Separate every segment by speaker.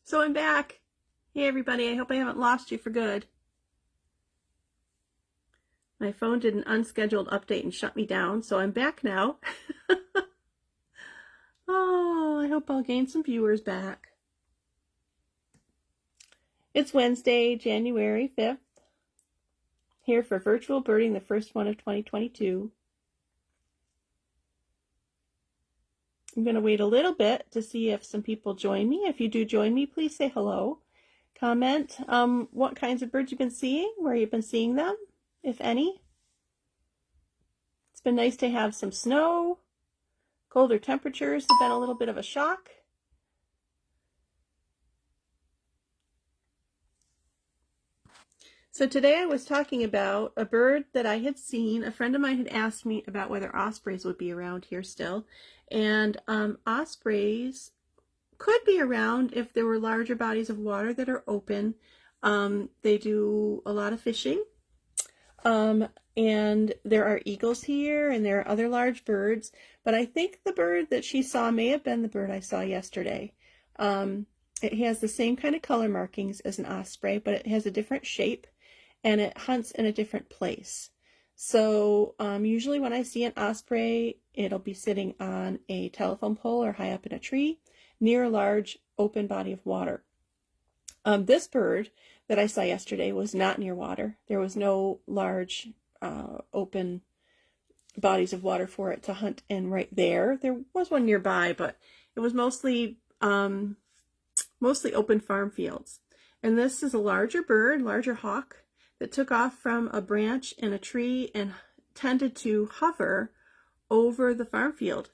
Speaker 1: So I'm back. Hey everybody, I hope I haven't lost you for good. My phone did an unscheduled update and shut me down, so I'm back now. Oh, I hope I'll gain some viewers back. It's Wednesday, January 5th. Here for virtual birding, the first one of 2022. I'm going to wait a little bit to see if some people join me. If you do join me, please say hello. Comment what kinds of birds you've been seeing, where you've been seeing them, if any. It's been nice to have some snow. Colder temperatures have been a little bit of a shock. So today I was talking about a bird that I had seen. A friend of mine had asked me about whether ospreys would be around here still. And ospreys could be around if there were larger bodies of water that are open. They do a lot of fishing. And there are eagles here and there are other large birds, but I think the bird that she saw may have been the bird I saw yesterday. It has the same kind of color markings as an osprey, but it has a different shape and it hunts in a different place. So usually when I see an osprey, it'll be sitting on a telephone pole or high up in a tree near a large open body of water. This bird that I saw yesterday was not near water. There was no large open bodies of water for it to hunt in right there. There was one nearby, but it was mostly open farm fields. And this is a larger bird, larger hawk, that took off from a branch in a tree and tended to hover over the farm field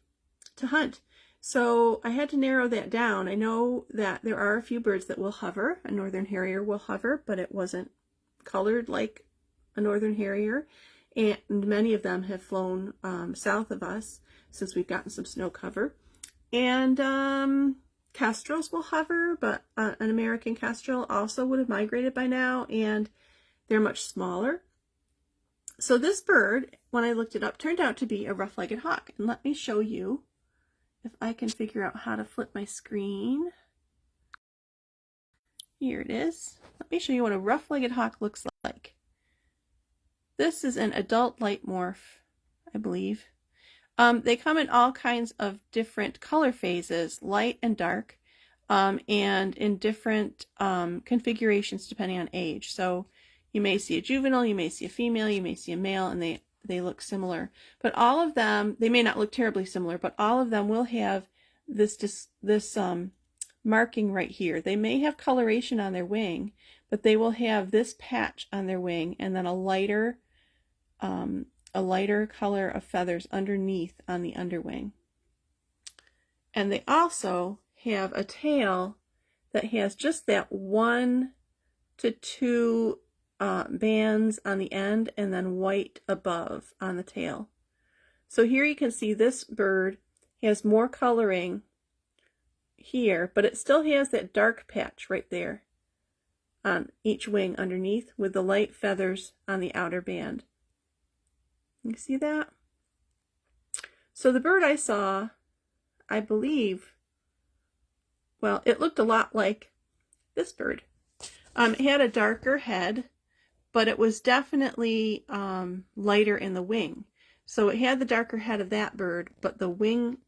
Speaker 1: to hunt. So I had to narrow that down. I know that there are a few birds that will hover. A northern harrier will hover, but it wasn't colored like a northern harrier. And many of them have flown south of us since we've gotten some snow cover. And kestrels will hover, but an American kestrel also would have migrated by now, and they're much smaller. So this bird, when I looked it up, turned out to be a rough-legged hawk. And let me show you if I can figure out how to flip my screen. Here it is. Let me show you what a rough-legged hawk looks like. This is an adult light morph, I believe. They come in all kinds of different color phases, light and dark, and in different configurations depending on age. So you may see a juvenile, you may see a female, you may see a male, and they look similar. But all of them, they may not look terribly similar, but all of them will have this marking right here. They may have coloration on their wing, but they will have this patch on their wing and then a lighter color of feathers underneath on the underwing. And they also have a tail that has just that 1 to 2 bands on the end and then white above on the tail. So here you can see this bird has more coloring here, but it still has that dark patch right there on each wing underneath with the light feathers on the outer band. You see that? So the bird I saw, I believe, well, it looked a lot like this bird. It had a darker head, but it was definitely lighter in the wing. So it had the darker head of that bird, but the wing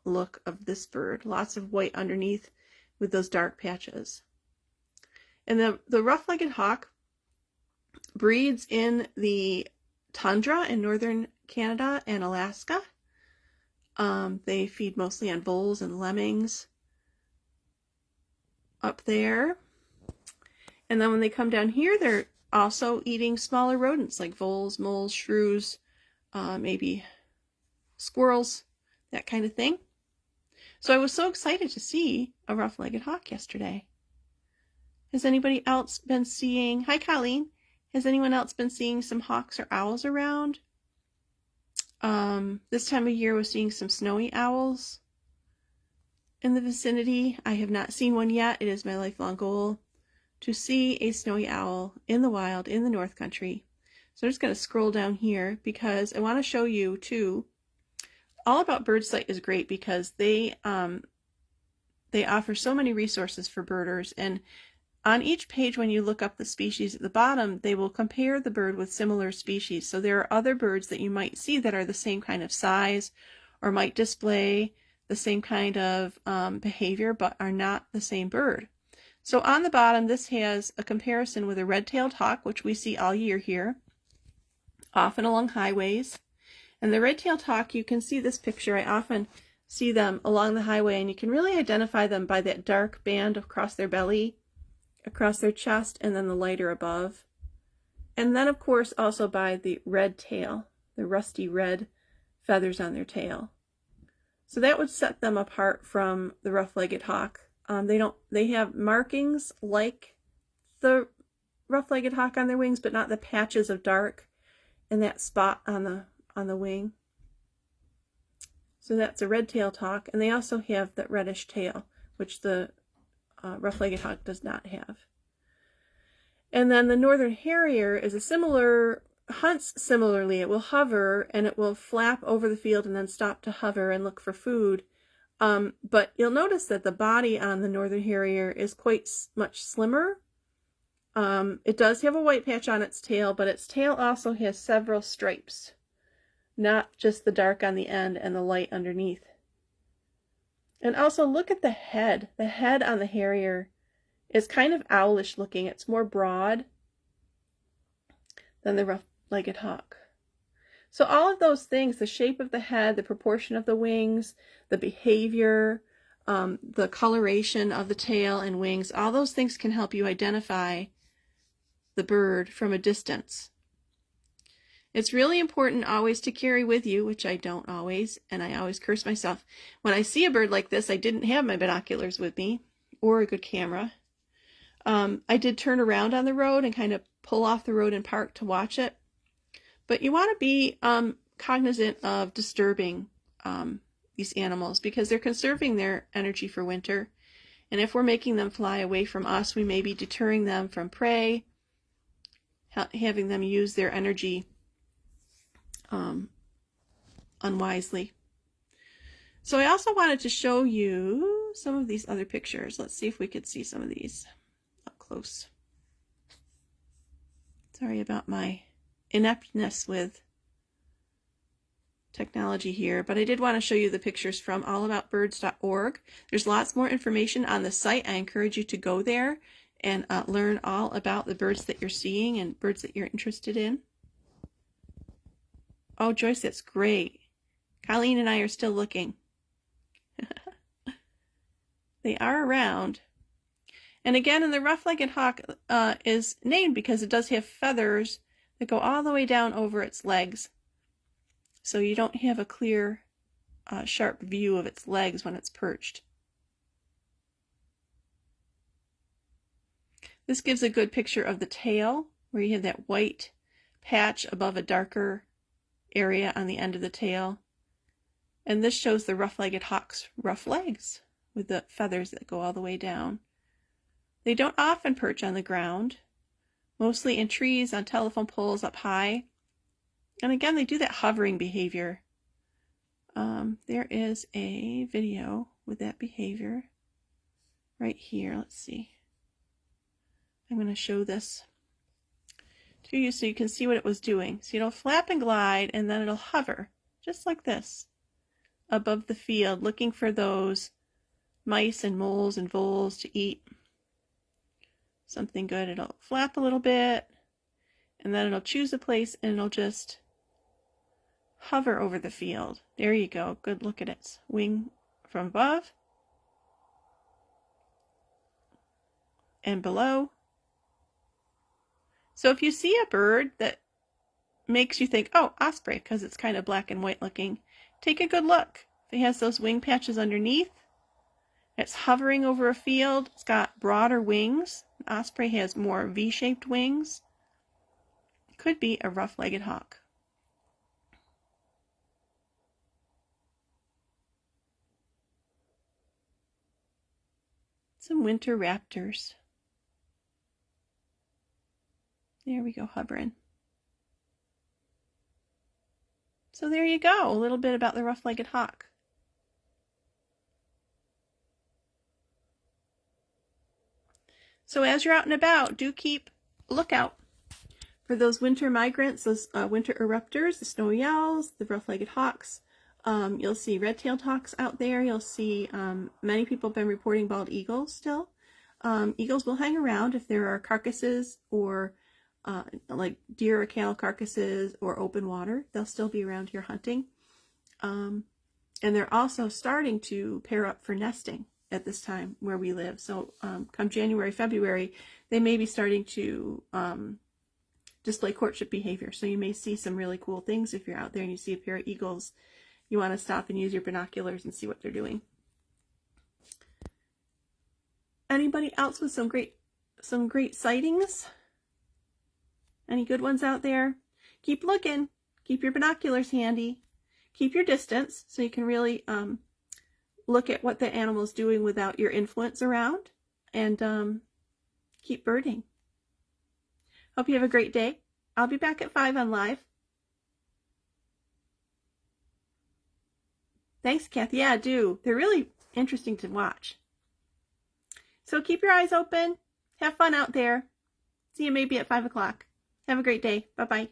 Speaker 1: look of this bird, lots of white underneath with those dark patches. And the rough-legged hawk breeds in the tundra in northern Canada and Alaska. They feed mostly on voles and lemmings up there. And then when they come down here, they're also eating smaller rodents like voles, moles, shrews, maybe squirrels, that kind of thing. So I was so excited to see a rough-legged hawk yesterday. Has anybody else been seeing, hi Colleen, has anyone else been seeing some hawks or owls around? This time of year we're seeing some snowy owls in the vicinity. I have not seen one yet. It is my lifelong goal to see a snowy owl in the wild in the North Country. So I'm just going to scroll down here because I want to show you too. All About Birdsight is great because they they offer so many resources for birders, and on each page when you look up the species at the bottom, they will compare the bird with similar species. So there are other birds that you might see that are the same kind of size or might display the same kind of behavior but are not the same bird. So on the bottom, this has a comparison with a red-tailed hawk, which we see all year here, often along highways. And the red-tailed hawk, you can see this picture. I often see them along the highway, and you can really identify them by that dark band across their belly, across their chest, and then the lighter above. And then, of course, also by the red tail, the rusty red feathers on their tail. So that would set them apart from the rough-legged hawk. They have markings like the rough-legged hawk on their wings, but not the patches of dark and that spot on the wing. So that's a red-tailed hawk, and they also have that reddish tail, which the rough-legged hawk does not have. And then the northern harrier is hunts similarly. It will hover and it will flap over the field and then stop to hover and look for food. But you'll notice that the body on the northern harrier is quite much slimmer. It does have a white patch on its tail, but its tail also has several stripes, not just the dark on the end and the light underneath. And also look at the head. The head on the harrier is kind of owlish looking. It's more broad than the rough-legged hawk. So all of those things, the shape of the head, the proportion of the wings, the behavior, the coloration of the tail and wings, all those things can help you identify the bird from a distance. It's really important always to carry with you, which I don't always, and I always curse myself. When I see a bird like this, I didn't have my binoculars with me or a good camera. I did turn around on the road and kind of pull off the road and park to watch it. But you want to be cognizant of disturbing these animals because they're conserving their energy for winter. And if we're making them fly away from us, we may be deterring them from prey, having them use their energy unwisely. So I also wanted to show you some of these other pictures. Let's see if we could see some of these up close. Sorry about my ineptness with technology here, but I did want to show you the pictures from allaboutbirds.org. There's lots more information on the site. I encourage you to go there and learn all about the birds that you're seeing and birds that you're interested in. Oh, Joyce, that's great. Colleen and I are still looking. They are around. And again, in the rough-legged hawk is named because it does have feathers that go all the way down over its legs. So you don't have a clear, sharp view of its legs when it's perched. This gives a good picture of the tail, where you have that white patch above a darker area on the end of the tail. And this shows the rough-legged hawk's rough legs with the feathers that go all the way down. They don't often perch on the ground, mostly in trees, on telephone poles up high. And again, they do that hovering behavior. There is a video with that behavior right here. Let's see. I'm going to show this to you so you can see what it was doing. So it'll flap and glide, and then it'll hover, just like this, above the field, looking for those mice and moles and voles to eat. Something good. It'll flap a little bit, and then it'll choose a place, and it'll just hover over the field. There you go. Good look at its wing from above and below. So if you see a bird that makes you think, oh, osprey, because it's kind of black and white looking, take a good look. If it has those wing patches underneath, it's hovering over a field, it's got broader wings. An osprey has more V-shaped wings. It could be a rough-legged hawk. Some winter raptors. There we go, hovering. So there you go, a little bit about the rough-legged hawk. So as you're out and about, do keep a lookout for those winter migrants, those winter eruptors, the snowy owls, the rough-legged hawks. You'll see red-tailed hawks out there. You'll see many people have been reporting bald eagles still. Eagles will hang around if there are carcasses or like deer or cattle carcasses or open water. They'll still be around here hunting. And they're also starting to pair up for nesting at this time where we live. So come January, February, they may be starting to display courtship behavior. So you may see some really cool things if you're out there and you see a pair of eagles. You want to stop and use your binoculars and see what they're doing. Anybody else with some great sightings? Any good ones out there? Keep looking. Keep your binoculars handy. Keep your distance so you can really look at what the animal's doing without your influence around. And keep birding. Hope you have a great day. I'll be back at 5 on live. Thanks, Kathy. Yeah, do. They're really interesting to watch. So keep your eyes open. Have fun out there. See you maybe at 5 o'clock. Have a great day. Bye-bye.